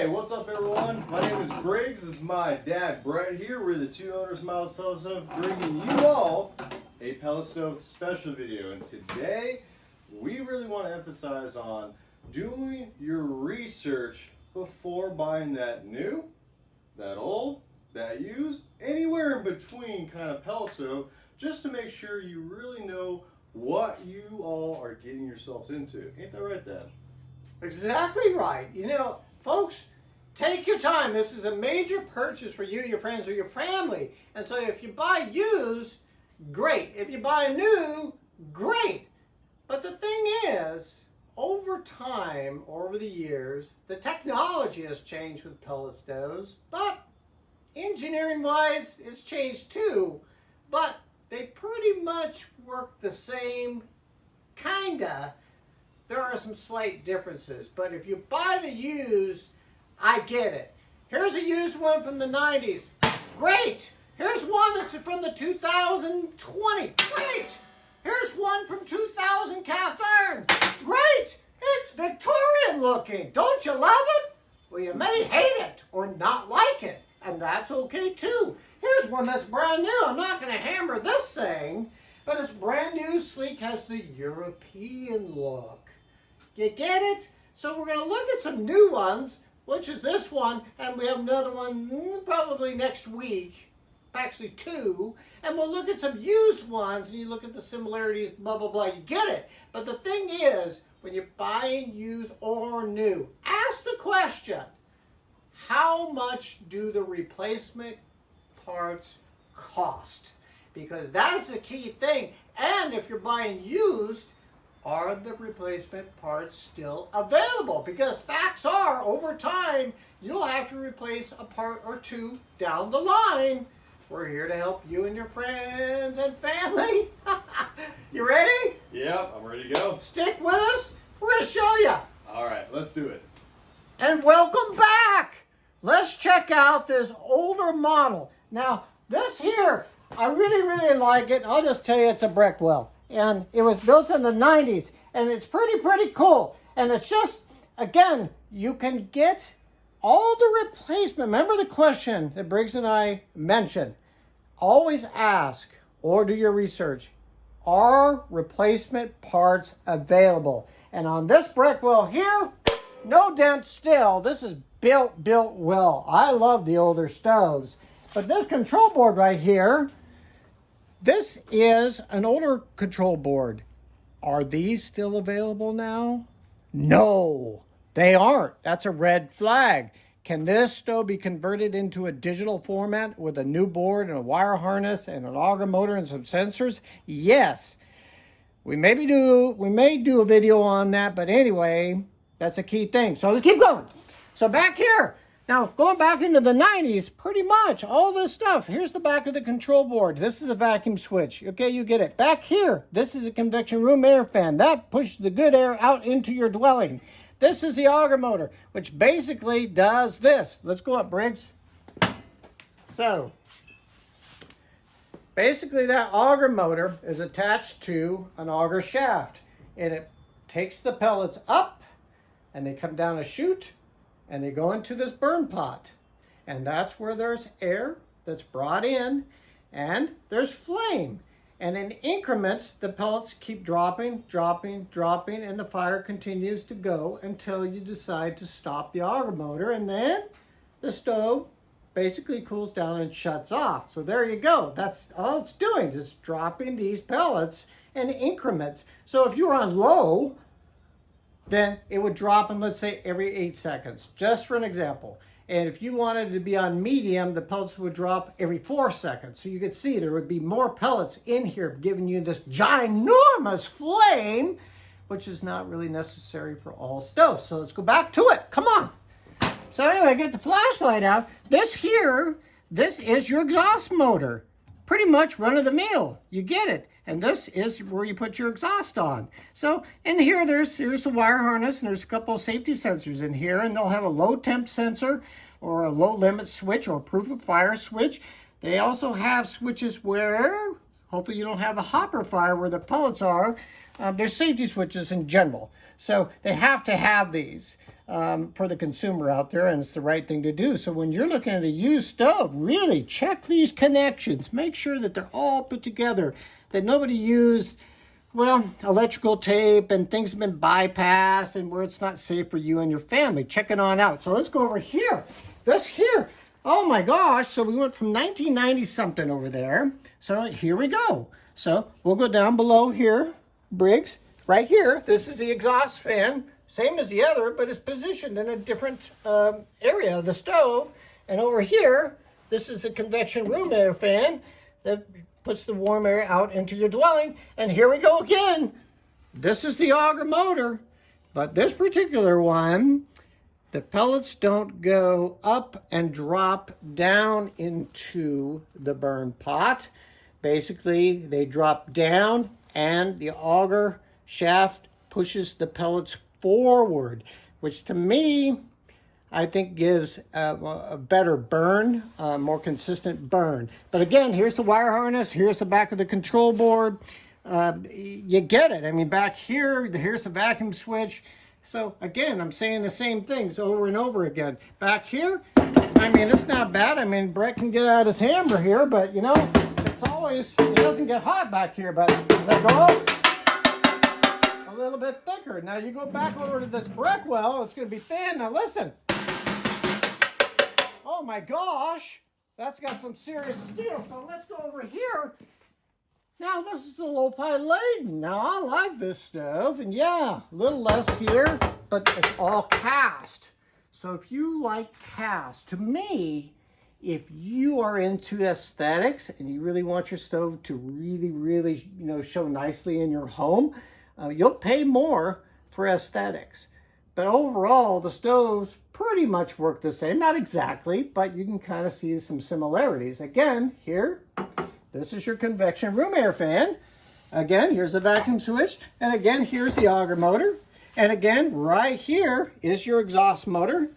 Hey, what's up everyone? My name is Briggs. This is my dad Brett here. We're the two owners of Miles Pellet Stove, bringing you all a pellet stove special video. And today we really want to emphasize on doing your research before buying that new, that old, that used, anywhere in between kind of pellet stove, just to make sure you really know what you all are getting yourselves into. Ain't that right, Dad? Exactly right. You know, folks, take your time. This is a major purchase for you, your friends, or your family. And so if you buy used, great. If you buy new, great. But the thing is, over time, over the years, the technology has changed with pellet stoves, but engineering-wise, it's changed too. But they pretty much work the same, kinda. There are some slight differences, but if you buy the used, I get it. Here's a used one from the 90s. Great! Here's one that's from the 2020. Great! Here's one from 2000 cast iron. Great! It's Victorian looking. Don't you love it? Well, you may hate it or not like it, and that's okay too. Here's one that's brand new. I'm not going to hammer this thing, but it's brand new, sleek, has the European look. You get it? So we're going to look at some new ones, which is this one, and we have another one probably next week, actually two, and we'll look at some used ones, and you look at the similarities, blah, blah, blah, you get it. But the thing is, when you're buying used or new, ask the question, how much do the replacement parts cost? Because that's the key thing. And if you're buying used, are the replacement parts still available? Because facts are, over time, you'll have to replace a part or two down the line. We're here to help you and your friends and family. You ready? Yep, I'm ready to go. Stick with us. We're going to show you. All right, let's do it. And welcome back. Let's check out this older model. Now, this here, I really, really like it. I'll just tell you it's a Brickwell. And it was built in the 90s. And it's pretty cool. And it's just, again, you can get all the replacement. Remember the question that Briggs and I mentioned. Always ask or do your research. Are replacement parts available? And on this Brickwell here, no dent still. This is built well. I love the older stoves. But this control board right here, this is an older control board. Are these still available now? No, they aren't. That's a red flag. Can this stove be converted into a digital format with a new board and a wire harness and an auger motor and some sensors? Yes. We may do a video on that, but anyway, that's a key thing. So let's keep going. So back here. Now, going back into the 90s, pretty much all this stuff. Here's the back of the control board. This is a vacuum switch. Okay, you get it. Back here, this is a convection room air fan. That pushes the good air out into your dwelling. This is the auger motor, which basically does this. Let's go up, Briggs. So, basically that auger motor is attached to an auger shaft. And it takes the pellets up, and they come down a chute, and they go into this burn pot. And that's where there's air that's brought in, and there's flame. And in increments, the pellets keep dropping, and the fire continues to go until you decide to stop the auger motor, and then the stove basically cools down and shuts off. So there you go. That's all it's doing, just dropping these pellets in increments. So if you're on low, then it would drop in, let's say, every 8 seconds, just for an example. And if you wanted to be on medium, the pellets would drop every 4 seconds. So you could see there would be more pellets in here giving you this ginormous flame, which is not really necessary for all stoves. So let's go back to it. Come on. So anyway, get the flashlight out. This here, this is your exhaust motor. Pretty much run of the mill. You get it. And this is where you put your exhaust on. So in here, there's the wire harness, and there's a couple of safety sensors in here, and they'll have a low temp sensor or a low limit switch or a proof of fire switch. They also have switches where, hopefully you don't have a hopper fire where the pellets are. There's safety switches in general. So they have to have these. for the consumer out there, and it's the right thing to do. So when you're looking at a used stove, really check these connections. Make sure that they're all put together, that nobody used, well, electrical tape and things have been bypassed and where it's not safe for you and your family. Check it on out. So let's go over here. This here, oh my gosh, so we went from 1990 something over there. So here we go. So we'll go down below here, Briggs, right here. This is the exhaust fan, same as the other, but it's positioned in a different area of the stove. And over here, this is the convection room air fan that puts the warm air out into your dwelling. And here we go again. This is the auger motor, but this particular one, the pellets don't go up and drop down into the burn pot. Basically, they drop down and the auger shaft pushes the pellets forward, which to me, I think gives a better burn, more consistent burn. But again, here's the wire harness. Here's the back of the control board. You get it. I mean, back here, here's the vacuum switch. So again, I'm saying the same things over and over again. Back here, I mean, it's not bad. I mean, Brett can get out his hammer here, but you know, it's always, it doesn't get hot back here, but as I go up, a little bit thicker. Now you go back over to this brick well, it's going to be thin. Now listen. Oh my gosh, that's got some serious steel. So let's go over here. Now this is the low-pi Leyden. Now I like this stove, and yeah, a little less here, but it's all cast. So if you like cast, to me, if you are into aesthetics and you really want your stove to really, you know, show nicely in your home, you'll pay more for aesthetics. But overall, the stoves pretty much work the same. Not exactly, but you can kind of see some similarities. Again, here, this is your convection room air fan. Again, here's the vacuum switch. And again, here's the auger motor. And again, right here is your exhaust motor.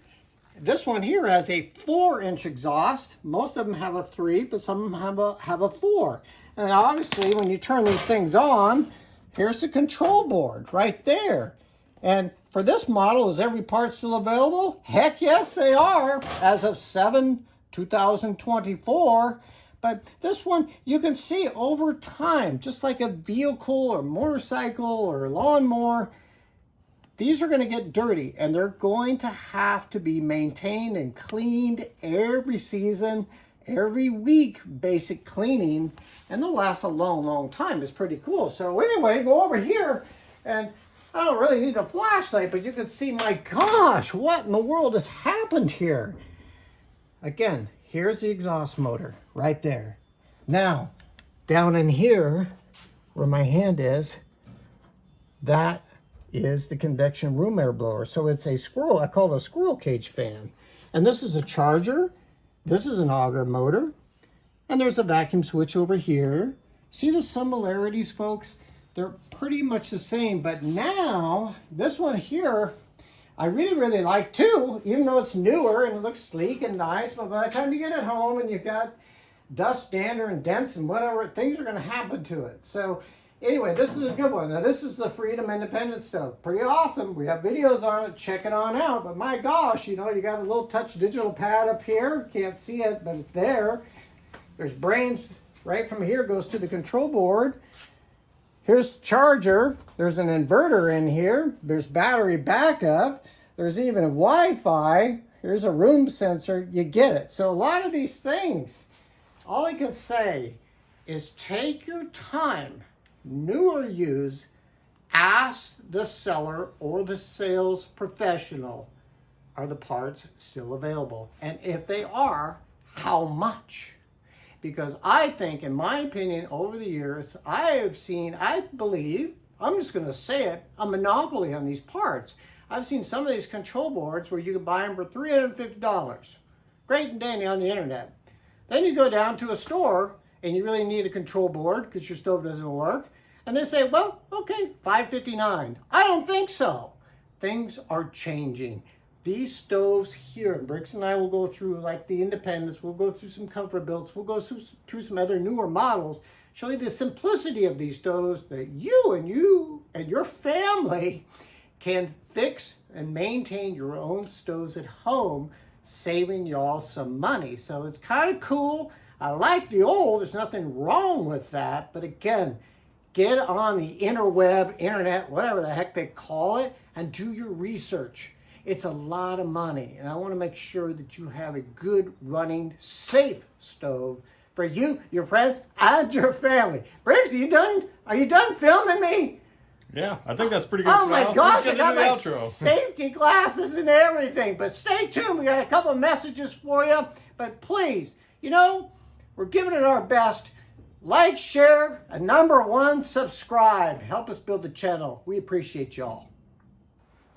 This one here has a 4-inch exhaust. Most of them have a 3, but some of them have a 4. And obviously, when you turn these things on, here's the control board right there. And for this model, is every part still available? Heck yes, they are, as of 7/2024. But this one, you can see over time, just like a vehicle or motorcycle or lawnmower, these are going to get dirty and they're going to have to be maintained and cleaned every season, every week, basic cleaning, and they'll last a long time. It's pretty cool. So anyway, go over here, and I don't really need a flashlight, but you can see, my gosh, what in the world has happened here? Again, here's the exhaust motor right there. Now, down in here, where my hand is, that is the convection room air blower. So it's a squirrel, I call it a squirrel cage fan. And this is a charger. This is an auger motor. And there's a vacuum switch over here. See the similarities, folks? They're pretty much the same, but now this one here, I really like too, even though it's newer and it looks sleek and nice, but by the time you get it home and you've got dust, dander, and dents and whatever, things are going to happen to it. So anyway, this is a good one. Now this is the Freedom Independent stove. Pretty awesome. We have videos on it. Check it on out. But my gosh, you know, you got a little touch digital pad up here. Can't see it, but it's there. There's brains right from here, goes to the control board. Here's the charger. There's an inverter in here. There's battery backup. There's even a Wi-Fi. Here's a room sensor. You get it. So a lot of these things, all I can say is take your time, new or used, ask the seller or the sales professional, are the parts still available? And if they are, how much? Because I think, in my opinion, over the years, I have seen, I believe, I'm just going to say it, a monopoly on these parts. I've seen some of these control boards where you can buy them for $350. Great and dandy on the internet. Then you go down to a store and you really need a control board because your stove doesn't work. And they say, well, okay, $559. I don't think so. Things are changing. These stoves here, and Briggs and I will go through, like the Independence, we'll go through some comfort builds, we'll go through some other newer models, show you the simplicity of these stoves that you and your family can fix and maintain your own stoves at home, saving y'all some money. So it's kind of cool. I like the old. There's nothing wrong with that. But again, get on the interweb, internet, whatever the heck they call it, and do your research. It's a lot of money, and I want to make sure that you have a good running, safe stove for you, your friends, and your family. Briggs, are you done? Are you done filming me? Yeah, I think that's pretty good. Oh my gosh, I got my outro. safety glasses and everything. But stay tuned. We got a couple of messages for you. But please, we're giving it our best. Like, share, and number one, subscribe. Help us build the channel. We appreciate y'all.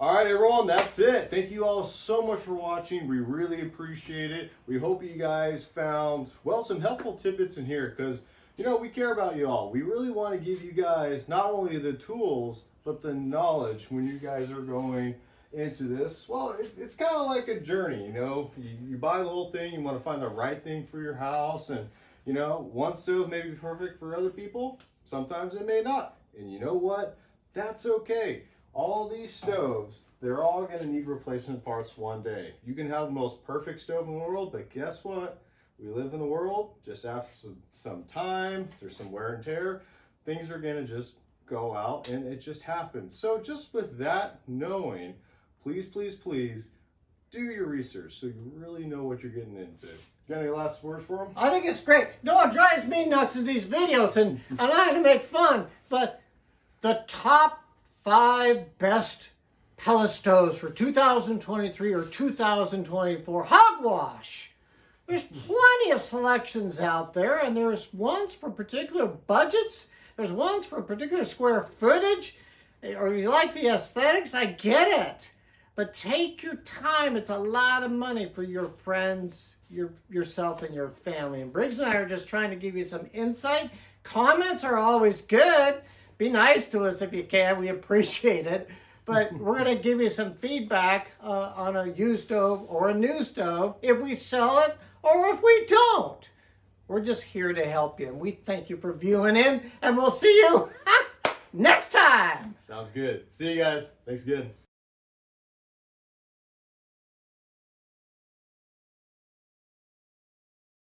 All right, everyone, that's it. Thank you all so much for watching. We really appreciate it. We hope you guys found, well, some helpful tidbits in here because, we care about you all. We really want to give you guys not only the tools, but the knowledge when you guys are going into this. Well, it's kind of like a journey, You buy the whole thing, you want to find the right thing for your house, and, one stove may be perfect for other people. Sometimes it may not. And you know what? That's okay. All these stoves, they're all going to need replacement parts one day. You can have the most perfect stove in the world, but guess what? We live in the world, just after some time, there's some wear and tear, things are going to just go out, and it just happens. So just with that knowing, please, please, please do your research so you really know what you're getting into. Got any last words for them? I think it's great. It drives me nuts in these videos, and I'm not going to make fun, but the top 5 best pellet stoves for 2023 or 2024 hogwash. There's plenty of selections out there, and there's ones for particular budgets. There's ones for particular square footage, or you like the aesthetics. I get it, but take your time. It's a lot of money for your friends, yourself, and your family. And Briggs and I are just trying to give you some insight. Comments are always good. Be nice to us if you can. We appreciate it. But we're going to give you some feedback on a used stove or a new stove, if we sell it or if we don't. We're just here to help you. And we thank you for viewing in. And we'll see you next time. Sounds good. See you guys. Thanks again.